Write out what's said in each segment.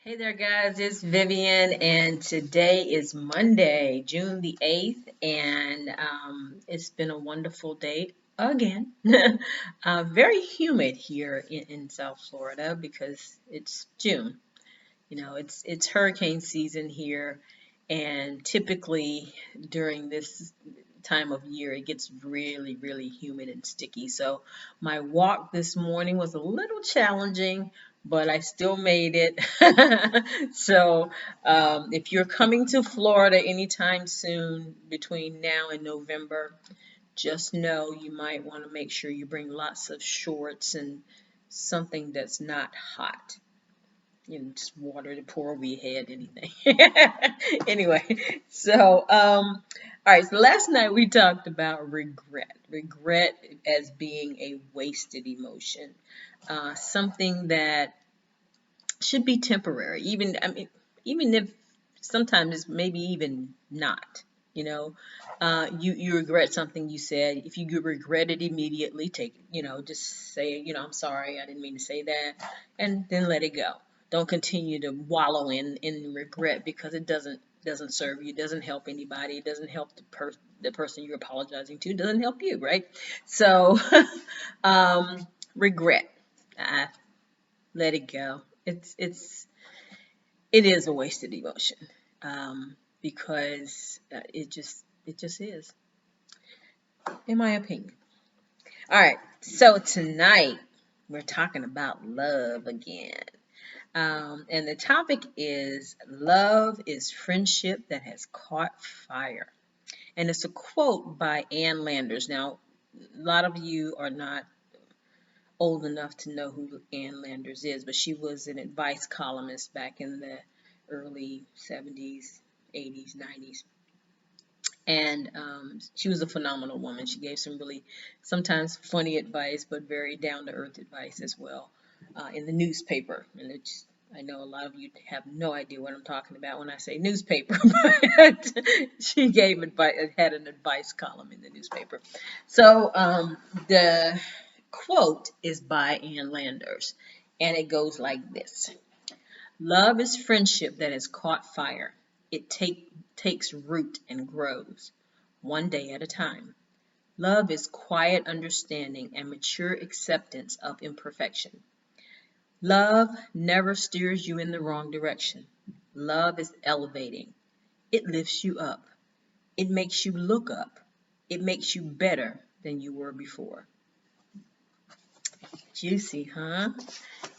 Hey there, guys. It's Vivian, and today is Monday, June the 8th, and it's been a wonderful day again. Very humid here in South Florida because it's June. It's hurricane season here, and typically during this time of year, it gets really, really humid and sticky. So my walk this morning was a little challenging, but I still made it. So if you're coming to Florida anytime soon between now and November, just know you might want to make sure you bring lots of shorts and something that's not hot, just water to pour over your head, anything. Anyway, all right, so last night we talked about regret as being a wasted emotion, something that should be temporary, even if sometimes it's maybe even not. You regret something you said. If you regret it immediately, just say, I'm sorry, I didn't mean to say that, and then let it go. Don't continue to wallow in regret because it doesn't serve you, doesn't help anybody, it doesn't help the person you're apologizing to, doesn't help you, right? So, regret, uh, let it go. It is a wasted emotion, because it just is, in my opinion. All right, so tonight we're talking about love again. And the topic is love is friendship that has caught fire. And it's a quote by Ann Landers. Now, a lot of you are not old enough to know who Ann Landers is, but she was an advice columnist back in the early 70s, 80s, 90s. And she was a phenomenal woman. She gave some really, sometimes funny advice, but very down to earth advice as well, in the newspaper. And I know a lot of you have no idea what I'm talking about when I say newspaper, but she gave advice, had an advice column in the newspaper. So the quote is by Ann Landers, and it goes like this: love is friendship that has caught fire. It takes root and grows, one day at a time. Love is quiet understanding and mature acceptance of imperfection. Love never steers you in the wrong direction. Love is elevating. It lifts you up. It makes you look up. It makes you better than you were before. Juicy, huh?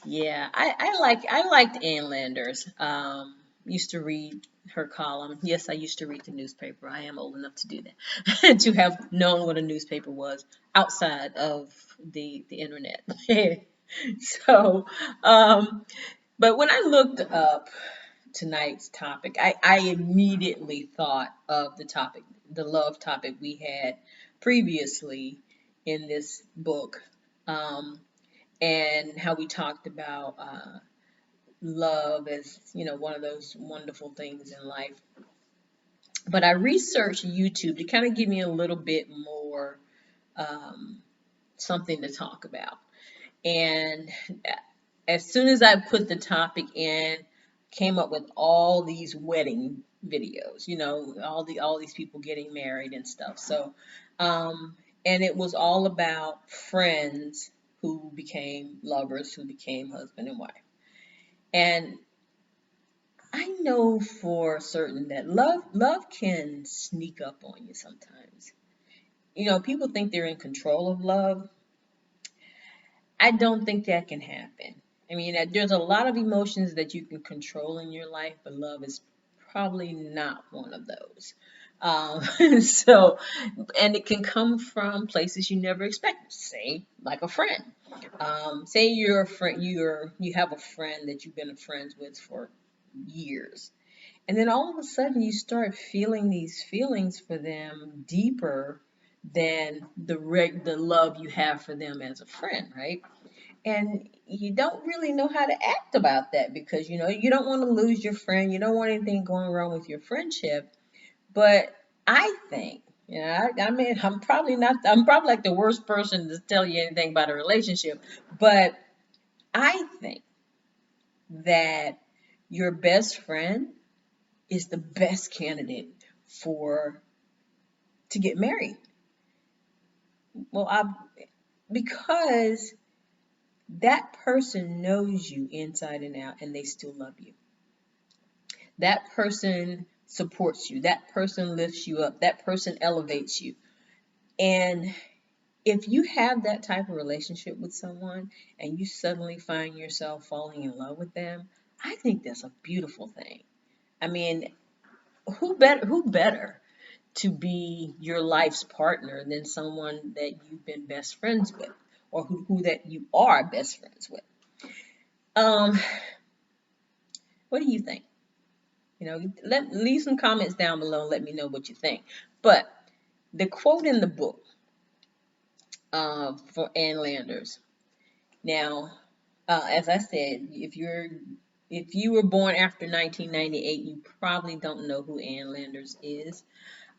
Yeah, I liked Ann Landers. Used to read her column. Yes, I used to read the newspaper. I am old enough to do that, to have known what a newspaper was outside of the internet. So, but when I looked up tonight's topic, I immediately thought of the topic, the love topic we had previously in this book. Um, and how we talked about love as one of those wonderful things in life. But I researched YouTube to kind of give me a little bit more, um, something to talk about. And as soon as I put the topic in, came up with all these wedding videos, all these people getting married and stuff. So, and it was all about friends who became lovers, who became husband and wife. And I know for certain that love can sneak up on you sometimes. People think they're in control of love. I don't think that can happen. I mean, there's a lot of emotions that you can control in your life, but love is probably not one of those. So, and it can come from places you never expected. Say, like a friend. Say you're a friend, you have a friend that you've been friends with for years, and then all of a sudden you start feeling these feelings for them deeper than the love you have for them as a friend, right? And you don't really know how to act about that because you don't want to lose your friend, you don't want anything going wrong with your friendship. But I think, I mean, I'm probably like the worst person to tell you anything about a relationship, but I think that your best friend is the best candidate for to get married. Well, because that person knows you inside and out and they still love you. That person supports you. That person lifts you up. That person elevates you. And if you have that type of relationship with someone and you suddenly find yourself falling in love with them, I think that's a beautiful thing. I mean, who better to be your life's partner than someone that you've been best friends with, or who that you are best friends with? Um, what do you think? Leave some comments down below and let me know what you think. But the quote in the book for Ann Landers. Now, as I said, if you were born after 1998, you probably don't know who Ann Landers is.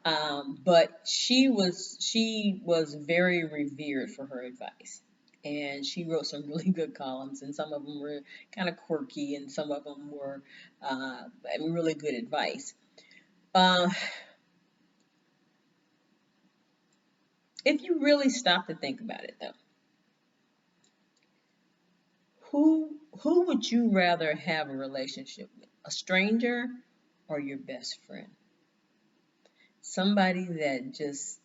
But she was very revered for her advice, and she wrote some really good columns, and some of them were kind of quirky, and some of them were really good advice. Uh, if you really stop to think about it, though, who would you rather have a relationship with? A stranger or your best friend? Somebody that just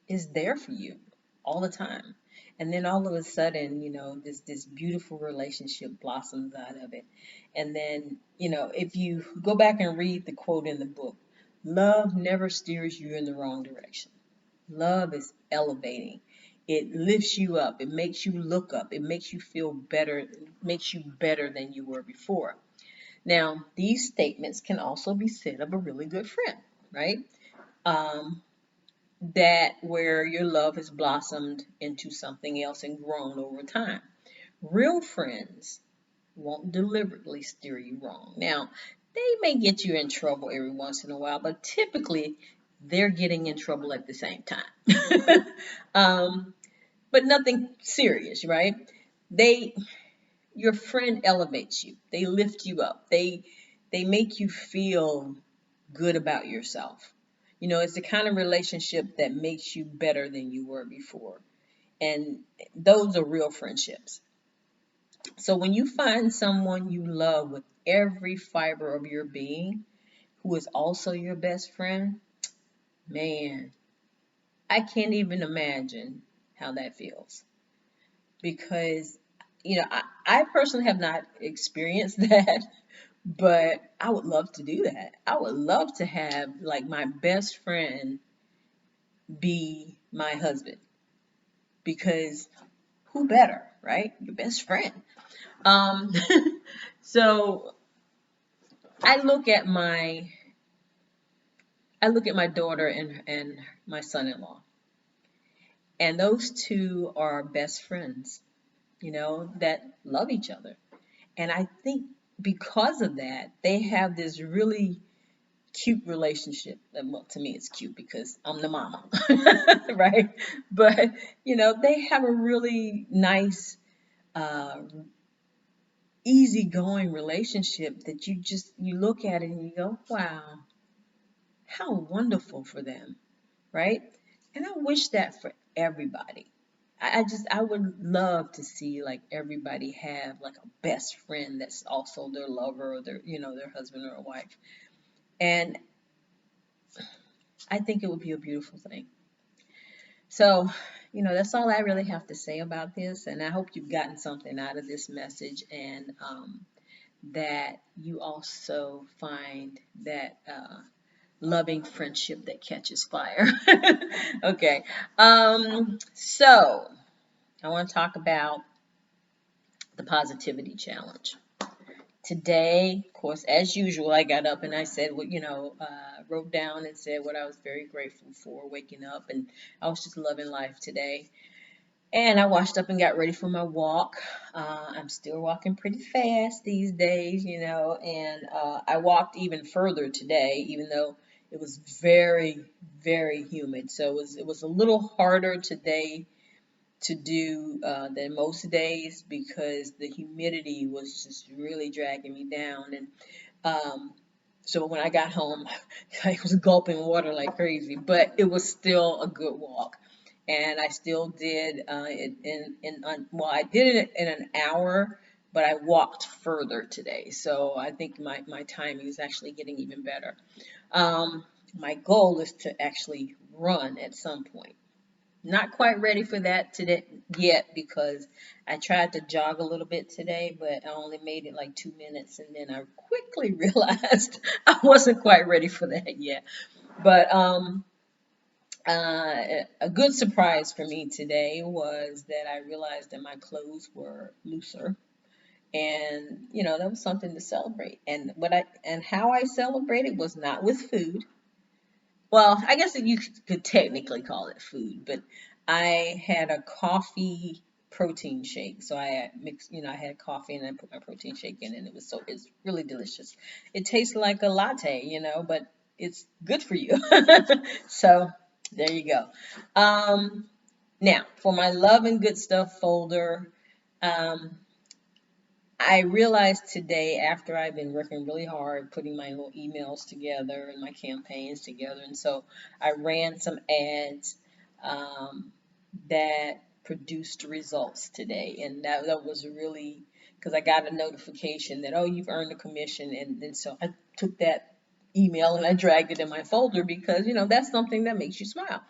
is there for you all the time. And then all of a sudden, this beautiful relationship blossoms out of it. And then, if you go back and read the quote in the book, love never steers you in the wrong direction. Love is elevating. It lifts you up. It makes you look up. It makes you feel better. It makes you better than you were before. Now, these statements can also be said of a really good friend, right? Um, that where your love has blossomed into something else and grown over time. Real friends won't deliberately steer you wrong. Now, they may get you in trouble every once in a while, but typically they're getting in trouble at the same time. But nothing serious, right? They, your friend elevates you. They lift you up. They make you feel good about yourself. It's the kind of relationship that makes you better than you were before. And those are real friendships. So when you find someone you love with every fiber of your being, who is also your best friend, man, I can't even imagine how that feels. Because, I personally have not experienced that, but I would love to do that. I would love to have like my best friend be my husband, because who better, right? Your best friend. Um, so I look at my daughter and my son-in-law, and those two are best friends, that love each other. And I think because of that, they have this really cute relationship. Well, to me, it's cute because I'm the mama, right? But they have a really nice, uh, easygoing relationship that you look at it and you go, wow, how wonderful for them, right? And I wish that for everybody. I would love to see like everybody have like a best friend that's also their lover, or their husband or wife. And I think it would be a beautiful thing. So, that's all I really have to say about this. And I hope you've gotten something out of this message, and that you also find that loving friendship that catches fire. Okay. So I want to talk about the positivity challenge. Today, of course, as usual, I got up and I said, wrote down and said what I was very grateful for waking up, and I was just loving life today. And I washed up and got ready for my walk. I'm still walking pretty fast these days, and I walked even further today, even though it was very, very humid. So it was a little harder today to do than most days because the humidity was just really dragging me down. And um, so when I got home, I was gulping water like crazy, but it was still a good walk. And I still did it well, I did it in an hour, but I walked further today. So I think my timing is actually getting even better. Um, my goal is to actually run at some point. Not quite ready for that today yet because I tried to jog a little bit today, but I only made it like 2 minutes, and then I quickly realized I wasn't quite ready for that yet. But a good surprise for me today was that I realized that my clothes were looser, and that was something to celebrate. And how I celebrated was not with food. Well, I guess that you could technically call it food, but I had a coffee protein shake. So I had mixed, I had coffee and I put my protein shake in, and it's really delicious. It tastes like a latte, but it's good for you. So there you go. Um, Now for my love and good stuff folder. Um, I realized today, after I've been working really hard putting my little emails together and my campaigns together, and so I ran some ads um, that produced results today, and that was really because I got a notification that, oh, you've earned a commission, and so I took that email and I dragged it in my folder because that's something that makes you smile,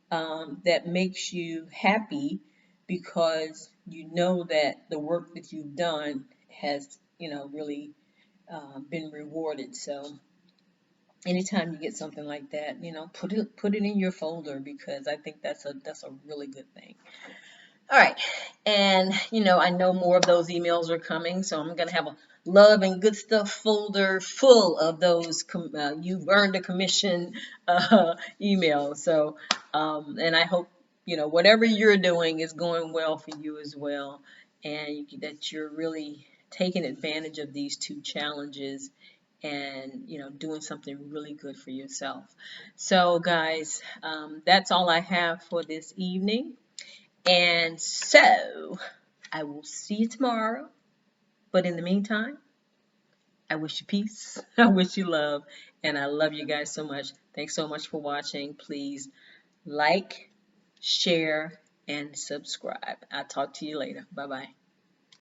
that makes you happy because you know that the work that you've done has, really been rewarded. So anytime you get something like that, put it in your folder because I think that's a really good thing. All right. And, I know more of those emails are coming, so I'm going to have a love and good stuff folder full of those you've earned a commission emails. So, and I hope, whatever you're doing is going well for you as well, and that you're really taking advantage of these two challenges and, doing something really good for yourself. So, guys, that's all I have for this evening. And so I will see you tomorrow. But in the meantime, I wish you peace. I wish you love. And I love you guys so much. Thanks so much for watching. Please like, share, and subscribe. I'll talk to you later. Bye bye.